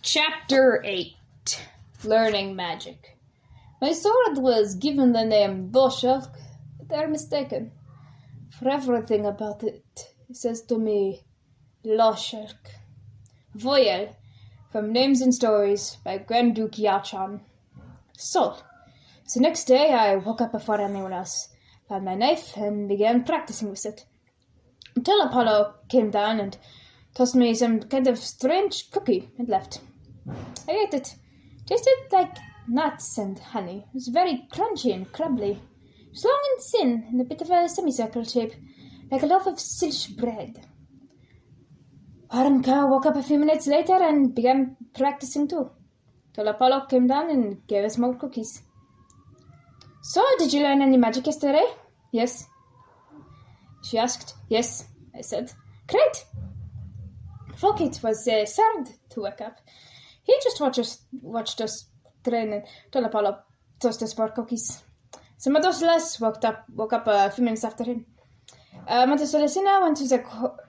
Chapter 8 Learning Magic. My sword was given the name Doshak, but they're mistaken. For everything about it says to me Loshak. Voyel, from Names and Stories by Grand Duke Yachan. So next day I woke up before anyone else, found my knife, and began practicing with it. Tol Apollo came down and tossed me some kind of strange cookie and left. I ate it. Tasted like nuts and honey. It was very crunchy and crumbly. It was long and thin, in a bit of a semicircle shape, like a loaf of Sylish bread. Warenka woke up a few minutes later and began practicing too. Tol Apollo came down and gave us more cookies. So, did you learn any magic yesterday? Yes. She asked. Yes, I said. Great! Fokit was sad to wake up. He just watched us train, and Tol Apollo tossed us more cookies. Some of those less woke up a few minutes after him. Mother Celestina went to the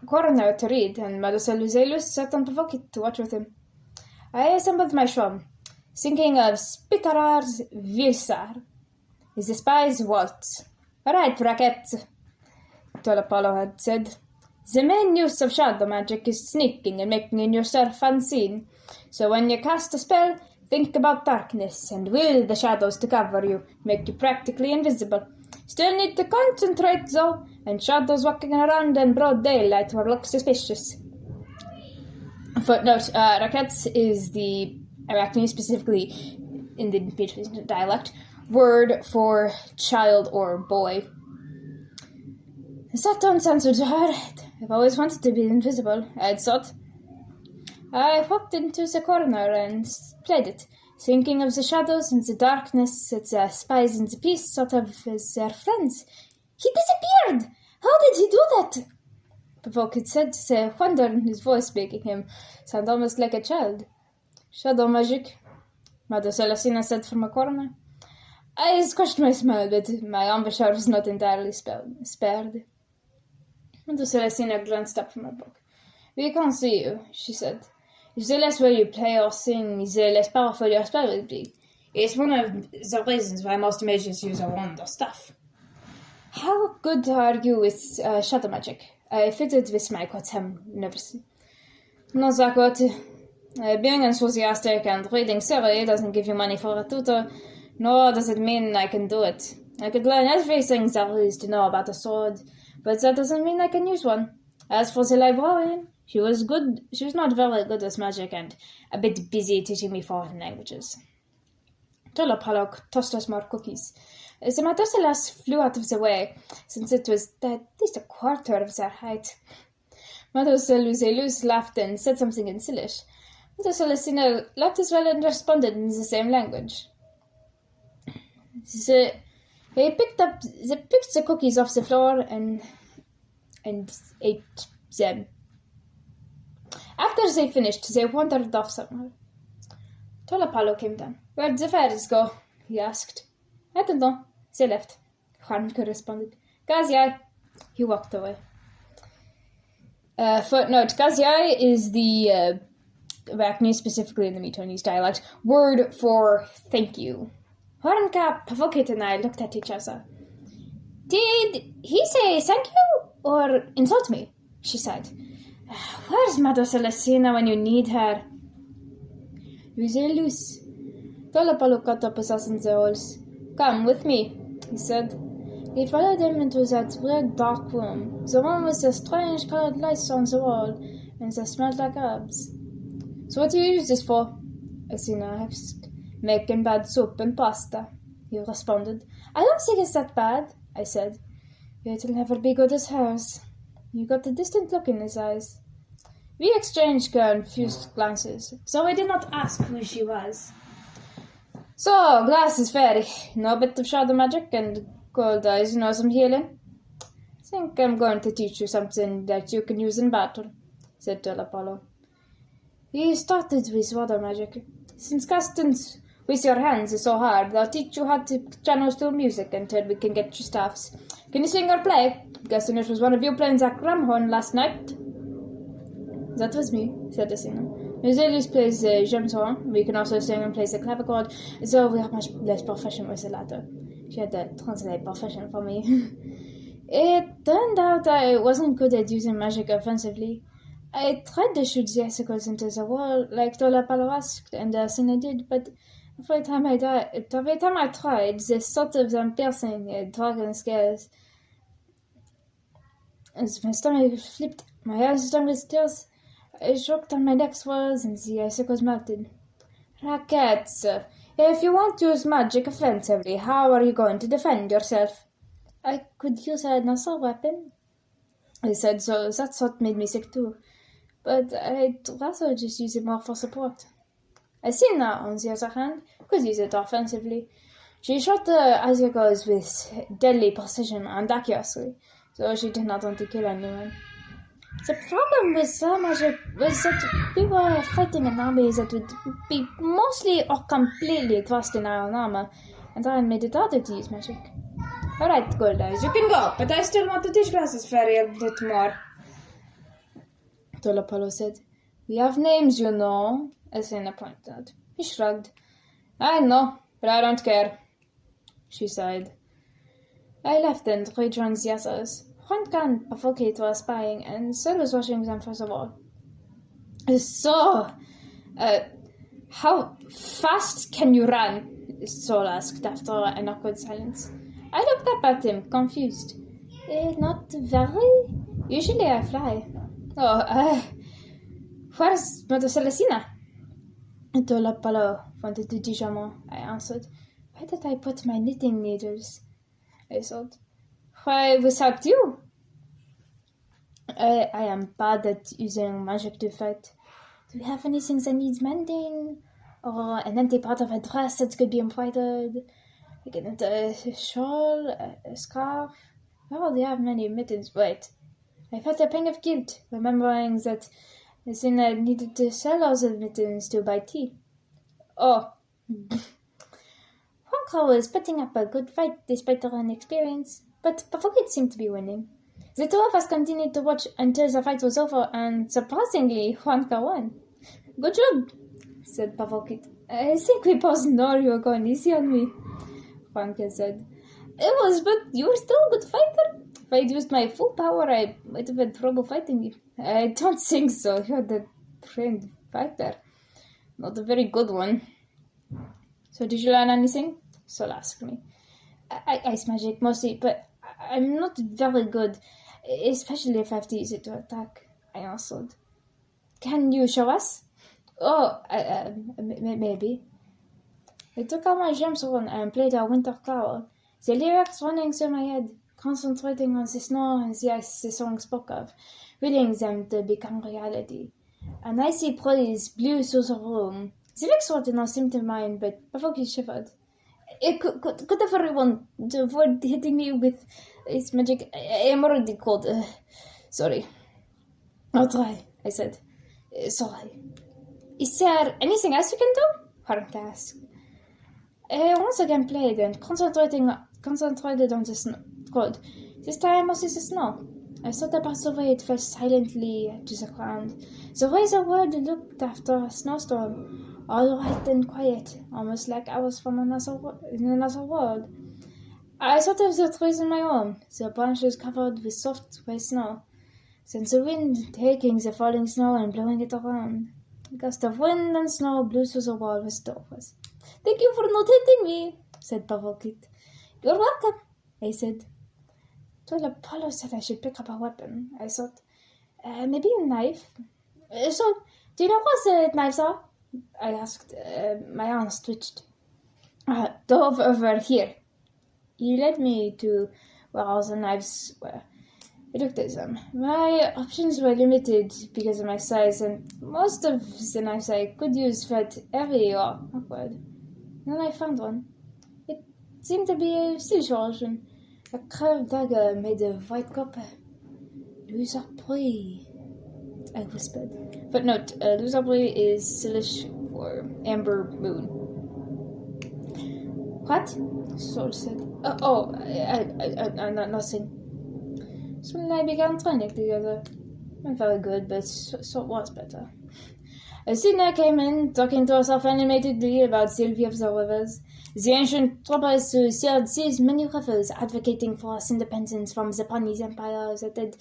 corner to read, and Mother Luzelus sat on Fokit to watch with him. I assembled my shum, thinking of Spitarar's Vilsar. Is the spy's waltz. Right, Bracket, Tol Apollo had said. The main use of shadow magic is sneaking and making yourself unseen. So when you cast a spell, think about darkness and will the shadows to cover you, make you practically invisible. Still need to concentrate though, and shadows walking around in broad daylight will look suspicious. Footnote, Rakets is the Arachne, specifically in the Beatrice dialect, word for child or boy. That don't sound so hard. I've always wanted to be invisible, I thought. I walked into the corner and played it, thinking of the shadows and the darkness that the spies in the piece thought of as their friends. He disappeared! How did he do that? Pavokit said, the wonder in his voice making him sound almost like a child. Shadow magic, Mother Celestina said from a corner. I squashed my smile, but my embouchure was not entirely spared. Mother Celestina glanced up from her book. We can't see you, she said. If the less well you play or sing, the less powerful your spell will be. It's one of the reasons why most mages use a wand or staff. How good are you with shadow magic? I fitted with my quotem nervously. Not that good. Being enthusiastic and reading theory doesn't give you money for a tutor, nor does it mean I can do it. I could learn everything there is to know about a sword, but that doesn't mean I can use one. As for the librarian, she was good. She was not very good at magic and a bit busy teaching me foreign languages. Tol Apollo tossed us more cookies. The Madocelas flew out of the way, since it was at least a quarter of their height. Mother Luzelus laughed and said something in Sylish. Mother Celestina laughed as well and responded in the same language. They picked the cookies off the floor and ate them. After they finished, they wandered off somewhere. Tol Apollo came down. Where'd the fairies go? He asked. I don't know. They left. Juanka responded. Gaziai. He walked away. Footnote. Gaziai is the Arachne, specifically in the Metonese dialect, word for thank you. Juanka, Pavokit, and I looked at each other. Did he say thank you or insult me? She said. Where's Mother Celestina when you need her? Luzelus. Tol Apollo cut up his ass in the holes. Come with me, he said. He followed him into that weird dark room, the one with the strange colored lights on the wall, and that smelled like herbs. So what do you use this for? Asina asked. Making bad soup and pasta, he responded. I don't think it's that bad, I said. It'll never be good as hers. He got a distant look in his eyes. We exchanged confused glances, so I did not ask who she was. So, glasses fairy, no bit of shadow magic and cold eyes, some healing. Think I'm going to teach you something that you can use in battle, said Tol Apollo. He started with water magic. Since casting with your hands is so hard, I'll teach you how to channel through music until we can get your staffs. Can you sing or play? Guessing it was one of you playing that gram horn last night. That was me, said Asina. Sylish plays the gemsong. We can also sing and play the clavichord, so we are much less proficient with the latter. She had to translate proficient for me. It turned out I wasn't good at using magic offensively. I tried to shoot the icicles into the wall, like Tol Apollo asked, and I did, but every time I tried, the thought of them piercing dragon scales. As my stomach flipped, my eyes stung with tears. I choked on my next words, and the icicles melted. Rackets, if you won't use magic offensively, how are you going to defend yourself? I could use an assault weapon, I said, so that thought made me sick too. But I'd rather just use it more for support. Athena, on the other hand, could use it offensively. She shot the icicles with deadly precision and accuracy, so she did not want to kill anyone. The problem with her magic was that we were fighting an army that would be mostly or completely dressed in iron armor, and that made it harder to use magic. Alright, good guys, you can go, but I still want to teach classes very a bit more. Tol Apollo said. We have names, you know, Athena pointed out. He shrugged. I know, but I don't care. She sighed. I left and rejoined the others. Juanca and Pavokit were spying, and Syl was watching them first of all. So, how fast can you run? Syl asked after an awkward silence. I looked up at him, confused. Not very. Usually I fly. Where's Mother Celestina? Tol Apollo wanted to teach more, I answered. Where did I put my knitting needles? I thought. Why, without you? I am bad at using magic to fight. Do you have anything that needs mending? Or an empty part of a dress that could be embroidered? Like a shawl, a scarf? I already have many mittens. Wait. I felt a pang of guilt, remembering that Athena needed to sell all the mittens to buy tea. Oh. Juanca was putting up a good fight despite her inexperience, but Pavokit seemed to be winning. The two of us continued to watch until the fight was over, and surprisingly, Juanca won. Good job, said Pavokit. I think we both know you were going easy on me, Juanca said. It was, but you were still a good fighter. If I'd used my full power, I might have had trouble fighting you. I don't think so. You're the trained fighter. Not a very good one. So did you learn anything? Syl asked me. Ice magic mostly, but I'm not very good, especially if I have to use it to attack, I answered. Can you show us? Oh, maybe. I took out my gemstone and played a winter carol, the lyrics running through my head, concentrating on the snow and the ice the song spoke of, willing them to become reality. An icy breeze blew through the room. The Vix did not seem to mind, but Pavokit shivered. Could everyone avoid hitting me with its magic? I am already cold. Sorry. I'll try, I said. Sorry. Is there anything else you can do? Juanca asked. I once again played and concentrated on the snow. Cold. This time mostly the snow. I thought about the way it fell silently to the ground. The way the world looked after a snowstorm. All white and quiet, almost like I was from another world. I thought of the trees in my home, the branches covered with soft white snow. Then the wind taking the falling snow and blowing it around. A gust of wind and snow blew through the wall with doors. Thank you for not hitting me, said Pavokit. You're welcome, I said. Tol Apollo said I should pick up a weapon. I thought, maybe a knife. So, do you know what the knives are? I asked. My arms twitched. Dove over here. He led me to where all the knives were. I looked at them. My options were limited because of my size, and most of the knives I could use felt heavy or awkward. Then I found one. It seemed to be a Sylish origin, a curved dagger made of white copper. UotT, I whispered. Footnote, UotT is Sylish for amber moon. What? Syl said. Nothing. So when I began training together, not very good, but so was better. Sina came in, talking to herself animatedly about Sylvia of the Rivers. The ancient troopers who sailed seas many rivers, advocating for us independence from the Japanese empire that had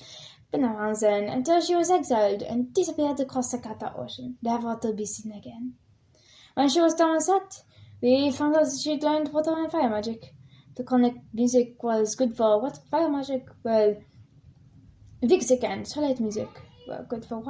been around then, until she was exiled and disappeared across the Kata Ocean, never to be seen again. When she was done with that, we found out that she'd learned water and fire magic. To connect music was good for what fire magic? Well, Vix and solid music were good for what?